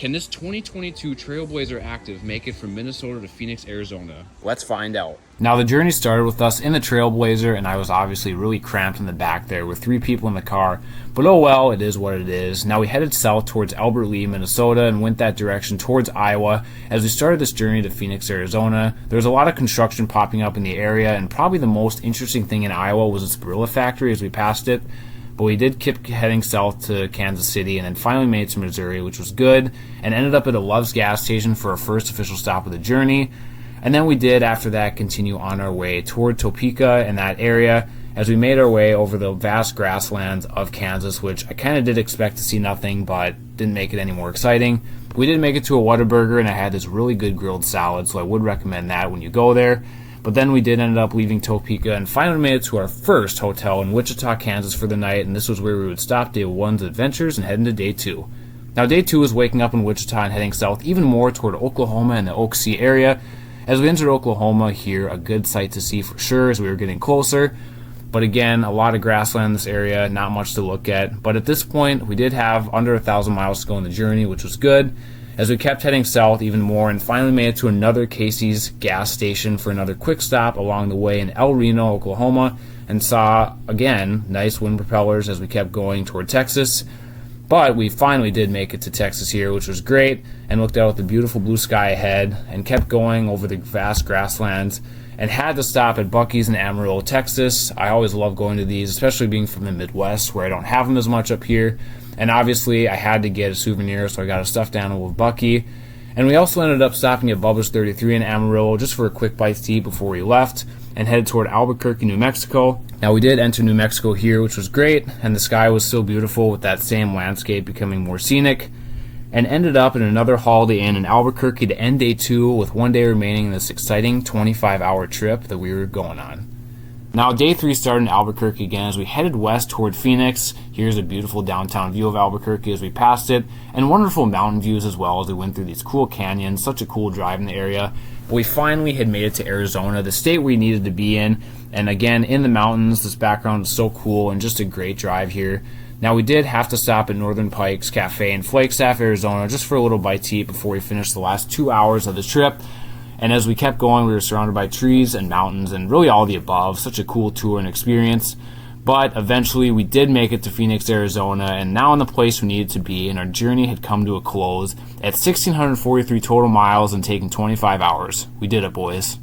Can this 2022 Trailblazer Active make it from Minnesota to Phoenix, Arizona? Let's find out. Now, the journey started with us in the Trailblazer, and I was obviously really cramped in the back there with 3 people in the car. But oh well, it is what it is. Now, we headed south towards Albert Lea, Minnesota, and went that direction towards Iowa. As we started this journey to Phoenix, Arizona, there was a lot of construction popping up in the area, and probably the most interesting thing in Iowa was its Barilla factory as we passed it. But we did keep heading south to Kansas City and then finally made it to Missouri, which was good, and ended up at a Love's gas station for our first official stop of the journey. And then we did, after that, continue on our way toward Topeka and that area as we made our way over the vast grasslands of Kansas, which I kind of did expect to see nothing, but didn't make it any more exciting. We did make it to a Whataburger, and I had this really good grilled salad, so I would recommend that when you go there. But then we did end up leaving Topeka and finally made it to our first hotel in Wichita, Kansas for the night, and this was where we would stop day 1's adventures and head into day 2. Now, day 2 was waking up in Wichita and heading south even more toward Oklahoma and the Oak Sea area. As we entered Oklahoma here, a good sight to see for sure as we were getting closer. But again, a lot of grassland in this area, not much to look at. But at this point, we did have under 1,000 miles to go on the journey, which was good, as we kept heading south even more and finally made it to another Casey's gas station for another quick stop along the way in El Reno, Oklahoma, and saw, again, nice wind propellers as we kept going toward Texas. But we finally did make it to Texas here, which was great, and looked out at the beautiful blue sky ahead and kept going over the vast grasslands and had to stop at Buc-ee's in Amarillo, Texas. I always love going to these, especially being from the Midwest where I don't have them as much up here. And obviously, I had to get a souvenir, so I got a stuffed animal with Buc-ee. And we also ended up stopping at Bubba's 33 in Amarillo just for a quick bite to eat before we left and headed toward Albuquerque, New Mexico. Now, we did enter New Mexico here, which was great, and the sky was still beautiful with that same landscape becoming more scenic, and ended up in another Holiday Inn in Albuquerque to end day 2 with 1 day remaining in this exciting 25-hour trip that we were going on. Now, day 3 started in Albuquerque again as we headed west toward Phoenix. Here's a beautiful downtown view of Albuquerque as we passed it, and wonderful mountain views as well as we went through these cool canyons. Such a cool drive in the area. But we finally had made it to Arizona, the state we needed to be in. And again, in the mountains, this background is so cool and just a great drive here. Now, we did have to stop at Northern Pikes Cafe in Flagstaff, Arizona, just for a little bite to eat before we finished the last 2 hours of the trip. And as we kept going, we were surrounded by trees and mountains and really all the above. Such a cool tour and experience. But eventually, we did make it to Phoenix, Arizona, and now in the place we needed to be, and our journey had come to a close at 1,643 total miles and taken 25 hours. We did it, boys.